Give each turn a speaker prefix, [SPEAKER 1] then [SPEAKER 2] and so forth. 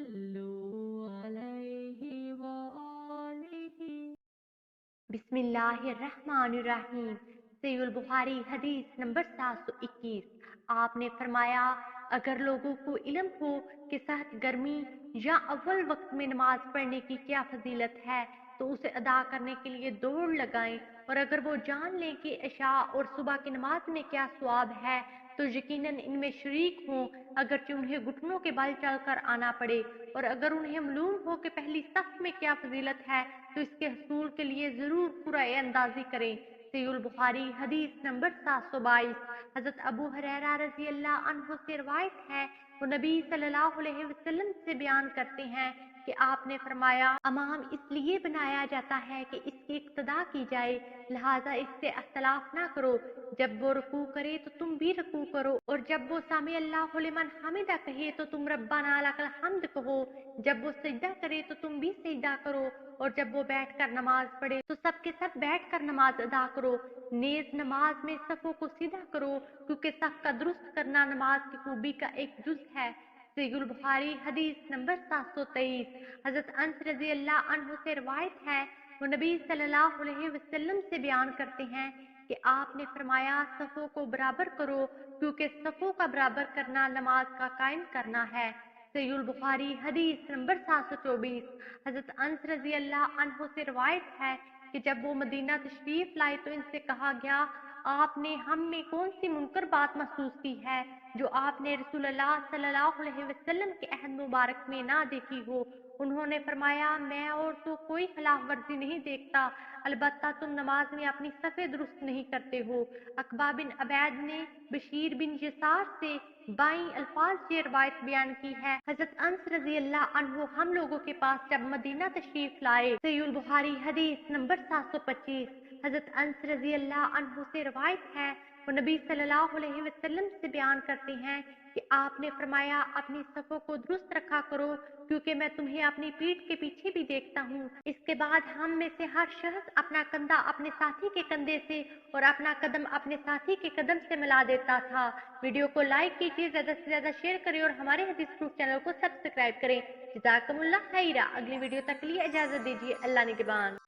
[SPEAKER 1] صلوا عليه وآله
[SPEAKER 2] बिस्मिल्लाहिर्रहमानिर्रहीम। सहीहुल बुखारी हदीस नंबर 721। आपने फरमाया, अगर लोगों को इल्म हो कि सहत गर्मी या अव्वल वक्त में नमाज पढ़ने की क्या फजीलत है तो उसे अदा करने के लिए दौड़ लगाएं, और अगर वो जान लें कि इशा और सुबह की नमाज में क्या सवाब है तो यकीनन इनमें शरीक हों, अगरचे उन्हें घुटनों के बल चलकर आना पड़े। और अगर उन्हें मालूम हो कि पहली सफ में क्या फजीलत है तो इसके हसूल के लिए जरूर पूरा अंदाजी करें। सहीहुल बुखारी हदीस नंबर 722। हजरत अबू हुरैरा रजी अल्लाह अन्हु से रिवायत है, वो नबी सल्लल्लाहु अलैहि वसल्लम से बयान करते हैं कि आपने फरमाया, इमाम इसलिए बनाया जाता है कि इसकी इक्तदा की जाए, लिहाजा इससे अख्तलाफ ना करो। जब वो रुकू करे तो तुम भी रुकू करो, और जब वो सामी अल्लाहु लिमन हमिदा कहे तो तुम रब्बाना लकल हम्द कहो। जब वो सजदा करे तो तुम भी सजदा करो, और जब वो बैठ कर नमाज पढ़े तो सबके सब बैठ कर नमाज अदा करो। नेज नमाज में सफों को सीधा करो, क्योंकि सफ का दुरुस्त करना नमाज की खूबी का एक जुज है। सहीहुल बुखारी हदीस नंबर 723। हजरत अनस रजी अल्लाह अन्हु से रिवायत है, वो नबी सल्लल्लाहु अलैहि वसल्लम से बयान करते हैं कि आपने फरमाया, सफों को बराबर करो, क्योंकि सफों का बराबर करना नमाज का कायम करना है। सहीहुल बुखारी हदीस नंबर 724। हजरत अनस रजी अल्लाह अन्हु से रिवायत है कि जब वो मदीना तशरीफ लाए तो इनसे कहा गया, आपने हम में कौन सी मुनकर बात महसूस की है जो आपने रसूलुल्लाह सल्लल्लाहु अलैहि वसल्लम के अहद मुबारक में ना देखी हो। उन्होंने फरमाया, मैं और तो कोई खिलाफ वर्जी नहीं देखता, अलबत्ता तुम नमाज में अपनी सफ़े दुरुस्त नहीं करते हो। अकबा बिन अबैद ने बशीर बिन यसार से बाई अल्फाज ये रवायत बयान की है। हजरत अनस रजी अल्लाह अन्हु हम लोगों के पास जब मदीना तशरीफ लाए। सहीहुल बुखारी हदीस नंबर 725। हजरत अनस रजी अल्लाह अन्हु से रवायत है, वो नबी सल्लल्लाहु अलैहि वसल्लम से बयान करते हैं कि आपने फरमाया, अपनी सफ़ों को दुरुस्त रखा करो, क्योंकि मैं तुम्हें अपनी पीठ के पीछे भी देखता हूँ। इसके बाद हम में से हर शख्स अपना कंधा अपने साथी के कंधे से और अपना कदम अपने साथी के कदम से मिला देता था। वीडियो को लाइक कीजिए, ज्यादा से ज्यादा शेयर करें और हमारे हदीस प्रूफ चैनल को सब्सक्राइब करें। जज़ाकमुल्लाह खैरा। अगली वीडियो तक के लिए इजाजत दीजिए। अल्लाह निगहबान।